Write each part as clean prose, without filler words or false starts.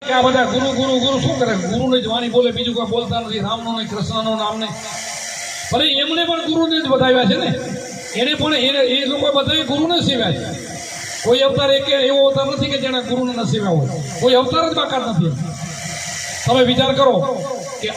કે આ બધા ગુરુ ગુરુ ગુરુ શું કરે? ગુરુને જ વાણી બોલે, બીજું કોઈ બોલતા નથી. રામનો નહીં, કૃષ્ણનો નામ નહીં. ભલે એમણે પણ ગુરુને જ બતાવ્યા છે ને. એને પણ એ લોકો બધા ગુરુને સેવ્યા છે. કોઈ અવતાર એક એવો અવતાર નથી કે જેને ગુરુને ન સેવ્યા હોય. કોઈ અવતાર જ બાકાત નથી. તમે વિચાર કરો કે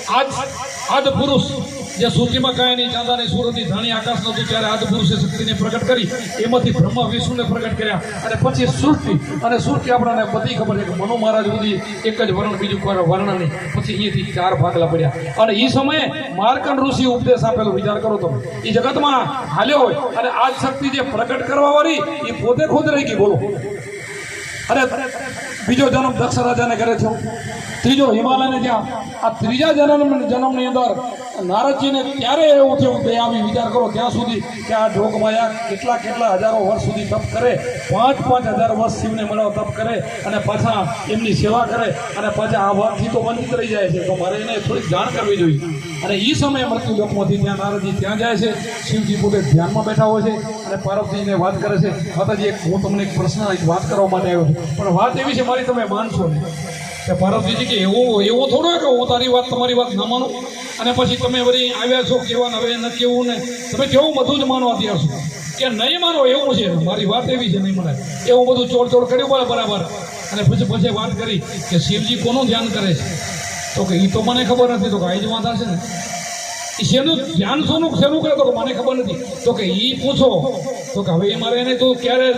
આદ પુરુષ જે સૂર્યમાં કાંઈ નહીં, ચાંદાની સુરતની ધાણી આકાશ નહોતું, ત્યારે આદ પુરુષે શક્તિને પ્રગટ કરી. એમાંથી બ્રહ્મા વિષ્ણુને પ્રગટ કર્યા. અને પછી સૃષ્ટિ આપણને બધી ખબર છે કે મનુ મહારાજ સુધી એક જ વર્ણ, બીજું કોઈ વર્ણ નહીં. પછી અહીંથી 4 ભાગલા પડ્યા. અને એ સમયે માર્કંડ ઋષિ ઉપદેશ આપેલો. વિચાર કરો તમે, એ જગતમાં હાલ્યો હોય અને આ શક્તિ જે પ્રગટ કરવા વાળી એ પોતે ખુદ રહી ગઈ. બોલો. અને બીજો જન્મ દક્ષ રાજાને કરે છે. ત્રીજો હિમાલયને જ્યાં આ ત્રીજા જન્મની અંદર નારદજીને ત્યારે એવું થયું કે આવી. વિચાર કરો ત્યાં સુધી કે આ જોગમાયા કેટલા હજારો વર્ષ સુધી તપ કરે, 5,000 વર્ષ શિવને મળવા તપ કરે અને પાછા એમની સેવા કરે અને પાછા આ વાતથી તો વંચિત રહી જાય છે. તો મારે એને થોડીક જાણ કરવી જોઈએ. અને એ સમયે મૃત્યુ લોકમાંથી ત્યાં નારદજી ત્યાં જાય છે. શિવજી પોતે ધ્યાનમાં બેઠા હોય છે અને પાર્વતીજીને વાત કરે છે. માતાજી, હું તમને એક પ્રશ્ન વાત કરવા માટે આવ્યો છું, પણ વાત એવી છે મારી, તમે માનશો નહીં. કે પાર્વતીજી કે એવું થોડું કે હું તારી વાત તમારી વાત ન માનું અને પછી તમે વળી આવ્યા છો કેવા હવે ન કેવું ને તમે કેવું બધું જ માનવા તૈયાર છો કે નહીં માનો એવું છે. મારી વાત એવી છે, નહીં મને એવું બધું ચોડ કર્યું બરાબર. અને પછી વાત કરી કે શિવજી કોનું ધ્યાન કરે છે? તો કે એ તો મને ખબર નથી. તો કે આ જ વાત હશે ને. એ શેનું ધ્યાન શેનું કરે? તો કે મને ખબર નથી. તો કે એ પૂછો. તો કે હવે એ મારે એને તો ક્યારે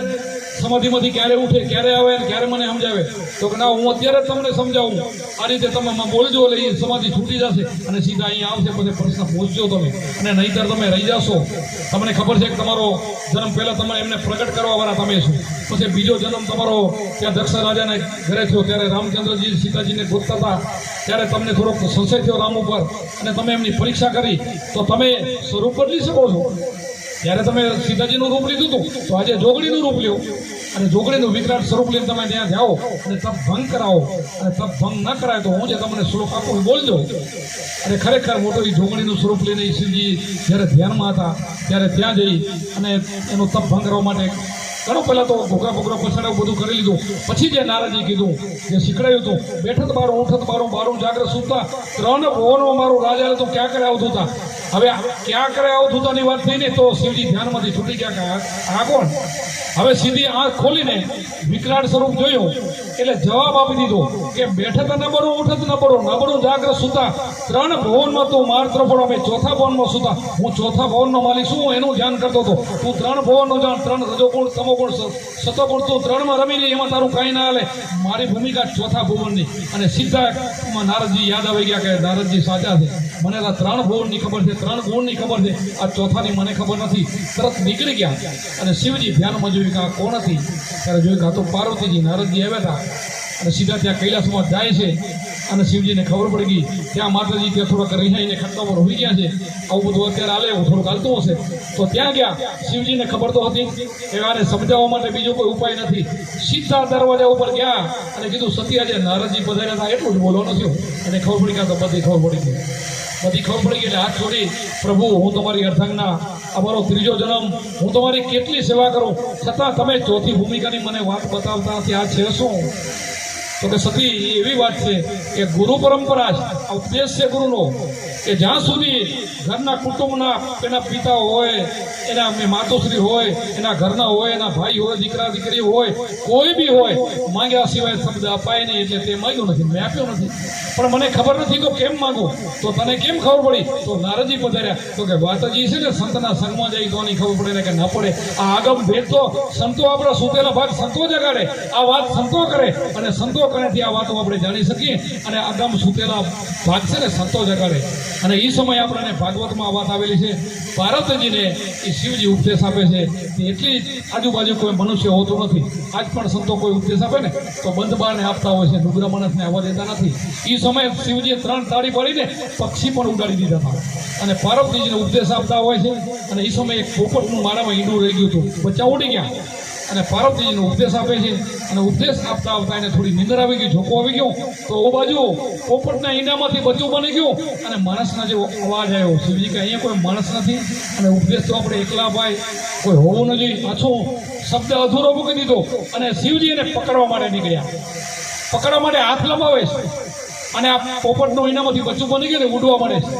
સમાધિમાંથી ક્યારે ઉઠે, ક્યારે આવે ને ક્યારે મને સમજાવે? તો કે ના, હું અત્યારે જ તમને સમજાવું. આ રીતે તમે બોલજો એટલે એ સમાધિ છૂટી જશે અને સીધા અહીંયા આવશે. પછી પ્રશ્ન પૂછજો તમે, અને નહીંતર તમે રહી જશો. તમને ખબર છે કે તમારો જન્મ પહેલાં તમે એમને પ્રગટ કરવાવાળા તમે છો. પછી બીજો જન્મ તમારો ત્યાં દક્ષ રાજાને ઘરે થયો, ત્યારે રામચંદ્રજી સીતાજીને ગોતતા હતા, ત્યારે તમને થોડોક સંશય થયો રામ ઉપર અને તમે એમની પરીક્ષા કરી. તો તમે સ્વરૂપ બદલી શકો છો. જ્યારે તમે સીતાજીનું રૂપ લીધું હતું, તો આજે જોગણીનું રૂપ લ્યો અને જોગણીનું વિકરાટ સ્વરૂપ લઈને તમે ત્યાં જાઓ અને તપ ભંગ કરાવો. અને તપ ભંગ ન કરાય તો હું જે તમને શ્લોક આપું એ બોલજો. અને ખરેખર મોટો એ જોગણીનું સ્વરૂપ લઈને શિવજી જ્યારે ધ્યાનમાં હતા ત્યારે ત્યાં જઈ અને એનું તપ ભંગ કરવા માટે ઘણો પહેલાં તો ઘોઘરા બોઘરા પછાડ્યા, બધું કરી લીધું. પછી જે નારદજી કીધું, જે શીખડાયું હતું, બેઠત બારું ઉઠત બારું જાગ્રત સૂતા 3 ભુવનમાં મારું રાજા હતું, ક્યાં કરે આવતું હતા. હવે ક્યાં કરે અવધૂતાની વાત થઈ ને તો શિવજી ધ્યાનમાંથી છૂટી ગયા કે આ કોણ? હવે સીધી આંખ ખોલીને વિકરાટ સ્વરૂપ જોયું એટલે જવાબ આપી દીધો કે બેઠક નબળું ઉઠત નબળું જાગ્રત સૂતા 3 ભુવનમાં તું માર ત્રફડો. અમે 4થા ભવનમાં સૂતા. હું 4થા ભવનનો માલિક છું, એનું ધ્યાન કરતો હતો. તું 3 ભવનનો જાણ, 3 રજોગુણ તમોગુણ સતોગુણ, તું 3માં રમી લે, એમાં તારું કાંઈ ના હાલે. મારી ભૂમિકા 4થા ભુવનની. અને સીધા નારદજી યાદ આવી ગયા કે નારદજી સાચા છે. મને આ 3 ભુવનની ખબર છે, 3 ગુણની ખબર છે, આ 4થાની મને ખબર નથી. તરત નીકળી ગયા અને શિવજી ધ્યાનમાં જોયું કે આ કોણ હતી. ત્યારે જોયું કે આ તો પાર્વતીજી. નારદજી આવ્યા હતા અને સીધા ત્યાં કૈલાસમાં જાય છે અને શિવજીને ખબર પડી ગઈ. ત્યાં માતાજી ત્યાં થોડાક રિહાઈને ખટકા પર હોઈ ગયા છે. આવું બધું અત્યારે હાલે, એવું થોડુંક હાલતું હશે. તો ત્યાં ગયા. શિવજીને ખબર તો હતી કે આને સમજાવવા માટે બીજો કોઈ ઉપાય નથી. સીધા દરવાજા ઉપર ગયા અને કીધું, સત્ય જે નારદજી પધાર્યા હતા એટલું જ બોલો નથી. અને ખબર પડી ગયા તો બધી ખબર પડી ગઈ. એટલે હાથ છોડી, પ્રભુ હું તમારી અર્ધાંગના, અમારો 3જો જન્મ, હું તમારી કેટલી સેવા કરું, છતાં તમે 4થી ભૂમિકાની મને વાત બતાવતા નથી. આ છે શું? તો કે સતી એવી વાત છે કે ગુરુ પરંપરા છે. આ ઉપદેશ છે ગુરુનો કે જ્યાં સુધી ઘરના કુટુંબના એના પિતા હોય, એના માતુશ્રી હોય, એના ઘરના હોય, એના ભાઈ હોય, દીકરા દીકરી હોય, કોઈ બી હોય, માંગ્યા સિવાય શબ્દ અપાય નહીં. એટલે તે માંગ્યું નથી, મેં આપ્યો નથી. પણ મને ખબર નથી તો કેમ માંગુ? તો તને કેમ ખબર પડી? તો નારદજી પધાર્યા. તો કે વાતજી છે ને સંતના સંગમાં જાય તો નહીં ખબર પડે ને કે ના પડે. આ આગમ ભેદ તો સંતો આપણા સુતેલા ભાગ સંતો જગાડે. આ વાત સંતો કરે અને સંતો કરેથી આ વાતો આપણે જાણી શકીએ. અને આગમ સુતેલા ભાગ છે ને સંતો જગાડે. અને એ સમયે આપણને ભાગવતમાં આ વાત આવેલી છે. પાર્વતીજીને એ શિવજી ઉપદેશ આપે છે. એટલી આજુબાજુ કોઈ મનુષ્ય હોતું નથી. આજ પણ સંતો કોઈ ઉપદેશ આપે ને તો બંધ બારને આપતા હોય છે, ડુગરા માણસને આવવા દેતા નથી. એ સમયે શિવજીએ 3 તાળી પાડીને પક્ષી પણ ઉડાડી દીધા હતા અને પાર્વતીજીને ઉપદેશ આપતા હોય છે. અને એ સમયે એક પોપટનું મારામાં ઈંડું રહી ગયું હતું, બચ્ચા ઉડી ગયા અને પાર્વતીજીનો ઉપદેશ આપે છે. અને ઉપદેશ આપતા આવતા એને થોડી નિંદર આવી ગઈ, ઝોકો આવી ગયો. તો ઓ બાજુ પોપટના ઈંડામાંથી બચ્ચું બની ગયું અને માણસના જેવો અવાજ આવ્યો. શિવજી કે અહીંયા કોઈ માણસ નથી અને ઉપદેશ તો આપણે એકલા ભાઈ કોઈ હોવું નથી. પાછો શબ્દ અધૂરો મૂકી દીધો અને શિવજી એને પકડવા માટે નીકળ્યા. પકડવા માટે હાથ લંબાવે છે અને આ પોપટનું એનામાંથી બચ્ચું બની ગયું ને ઉડવા મળે છે.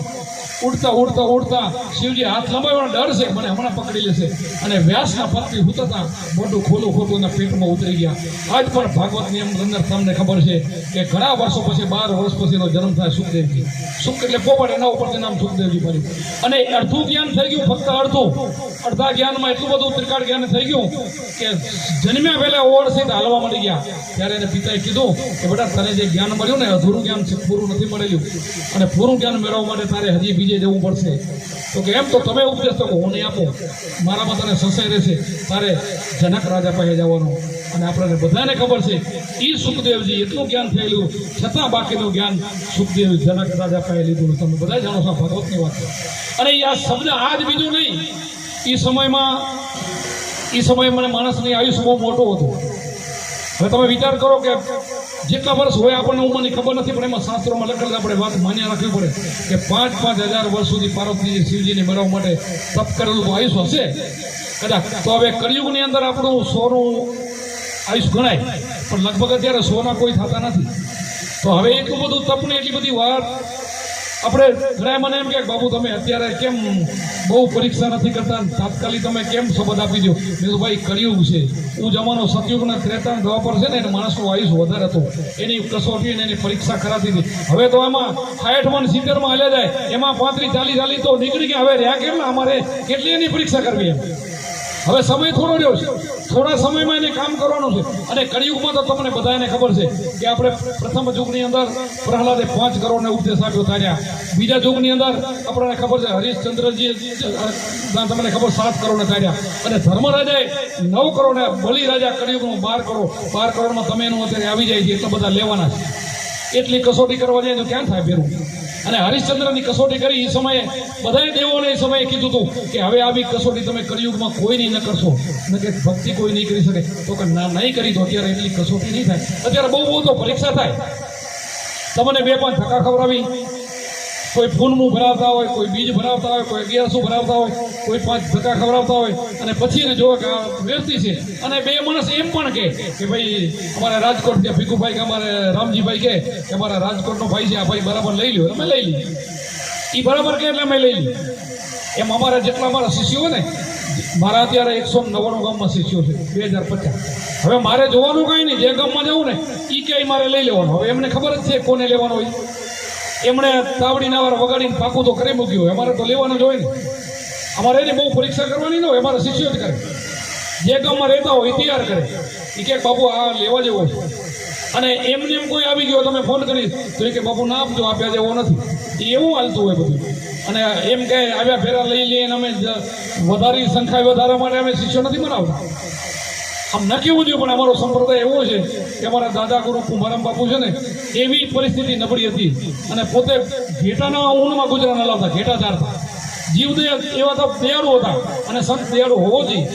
ઉડતા ઉડતા ઉડતા શિવજી હાથ લંબાવવાનો ડર છે મને હમણાં પકડી લેશે અને વ્યાસના પત્ની ઉતરતા મોઢું ખોલું ખોટું એના પેટમાં ઉતરી ગયા. આજ પણ ભાગવતની અંદર તમને ખબર છે કે ઘણા વર્ષો પછી 12 વર્ષ પછીનો જન્મ થાય સુખદેવજી. સુખ એટલે પોપટ, એના ઉપરથી નામ સુખદેવજી પડ્યું. અને અડધું જ્ઞાન થઈ ગયું, ફક્ત અડધું. અડધા જ્ઞાનમાં એટલું બધું ત્રિકાળ જ્ઞાન થઈ ગયું કે જન્મ્યા પહેલા ઓળ છે હાલવા મળી ગયા. ત્યારે એને પિતાએ કીધું કે બેટા તને જે જ્ઞાન મળ્યું ને અધૂરું જ્ઞાન છે, પૂરું નથી મળેલું અને પૂરું જ્ઞાન મેળવવા માટે તારે હજી બીજે જવું પડશે. તો કે એમ તો તમે ઉપદેશ તો હું નહીં આપો, મારામાં તને સંશય રહેશે, તારે જનક રાજા પાસે જવાનું. અને આપણને બધાને ખબર છે એ સુખદેવજી એટલું જ્ઞાન થયેલું છતાં બાકીનું જ્ઞાન સુખદેવ જનક રાજા પાસે લીધું. તમે બધા જાણો છો ભગવતની વાત. અને આ શબ્દ આજ બીજું નહીં, એ સમયે માણસની આયુષ્ય બહુ મોટું હતું. હવે તમે વિચાર કરો કે જેટલા વર્ષ હોય આપણને ઉંમરની ખબર નથી, પણ એમાં શાસ્ત્રોમાં લખેલું આપણે વાત માન્ય રાખવી પડે કે 5,000 વર્ષ સુધી પાર્વતીજી શિવજીને મેળવવા માટે તપ કરેલું આયુષ્ય હશે કદાચ. તો હવે કળિયુગની અંદર આપણું 100નું આયુષ્ય ગણાય, પણ લગભગ અત્યારે 100ના કોઈ થતા નથી. તો હવે એટલું બધું તપને એટલી બધી વાત આપણે ઘણા મને એમ કે બાબુ તમે અત્યારે કેમ બહુ પરીક્ષા નથી કરતા, તાત્કાલિક તમે કેમ શબ્દ આપી દો. મેં તો ભાઈ કળિયુગ છે, હું જમાનો સતયુગના ત્રેતા દ્વાપર છે ને એને માણસનું આયુષ્ય વધારે હતું, એની કસોટી એની પરીક્ષા કરાતી હતી. હવે તો એમાં 60 70 હાલ્યા જાય, એમાં 35 40 તો નીકળી ગયા. હવે રહ્યા કેટલા, અમારે કેટલી એની પરીક્ષા કરવી એમ. હવે સમય થોડો રહ્યો છે, થોડા સમયમાં એને કામ કરવાનું છે. અને કળિયુગમાં તો તમને બધાને ખબર છે કે આપણે પ્રથમ યુગની અંદર પ્રહલાદે 5 કરોડને ઉપદેશ આપ્યો તાર્યા. બીજા યુગની અંદર આપણને ખબર છે હરિશ્ચંદ્રજી તમને ખબર 7 કરોડને તાર્યા. અને ધર્મરાજાએ 9 કરોડ, બલિ રાજા કળિયુગનું 12 કરોડમાં તમે એનું અત્યારે આવી જાય છે, એટલા બધા લેવાના છે. એટલી કસોટી કરવા જાય તો ક્યાં થાય ભેરું. અને હરિશ્ચંદ્રની કસોટી કરી એ સમયે બધાએ દેવોને એ સમયે કીધું હતું કે હવે આવી કસોટી તમે કળિયુગમાં કોઈ નહીં ન કરશો, ન કે ભક્તિ કોઈ નહીં કરી શકે. તો કે ના નહીં કરી તો અત્યારે એટલી કસોટી નહીં થાય. અત્યારે બહુ તો પરીક્ષા થાય. તમને 2-5 ધક્કા ખવડાવી, કોઈ ફૂનમું ભરાવતા હોય, કોઈ બીજ ભરાવતા હોય, કોઈ 1100 ભરાવતા હોય, કોઈ 5 ધક્કા ખવડાવતા હોય, અને પછી એને જોવે કે આ વ્યક્તિ છે. અને 2 માણસ એમ પણ કે ભાઈ અમારે રાજકોટ કે ભીખુભાઈ કે અમારે રામજીભાઈ કે અમારા રાજકોટનો ભાઈ છે, આ ભાઈ બરાબર લઈ લ્યો, અમે લઈ લઈએ. એ બરાબર કે એટલે અમે લઈ લઈએ. એમ અમારા જેટલા અમારા શિષ્યો ને, મારા અત્યારે 199 ગામમાં શિષ્યો છે, 2050. હવે મારે જોવાનું કાંઈ નહીં, જે ગામમાં જવું ને એ ક્યાંય મારે લઈ લેવાનું. હવે એમને ખબર જ છે કોને લેવાનું હોય. એમણે તાવડીના વાર વગાડીને પાકું તો કરી મૂક્યું હોય, અમારે તો લેવાનું જ હોય ને. અમારે એની બહુ પરીક્ષા કરવાની ન હોય, અમારા શિષ્યો જ કરે. જે ગામમાં રહેતા હોય એ તૈયાર કરે, એ કે બાપુ આ લેવા જેવો છે. અને એમને એમ કોઈ આવી ગયો, તમે ફોન કરી તો એ કે બાપુ ના આપજો, આપ્યા જેવો નથી. એ એવું હાલતું હોય બધું. અને એમ કે આવ્યા ફેરા લઈ લઈએ અમે વધારી સંખ્યા વધારવા માટે અમે શિષ્યો નથી બનાવતા. આમ ન કેવું જોઈએ, પણ અમારો સંપ્રદાય એવો છે કે અમારા દાદા ગુરુ કુંભારામ બાપુ છે ને, એવી પરિસ્થિતિ નબળી હતી અને પોતે ઘેટાના ઊનમાં ગુજરાન હલાવતા, ઘેટા ચારતા. જીવદયા એવા તો દયાળુ હતા, અને સંત દયાળુ હોવો જોઈએ.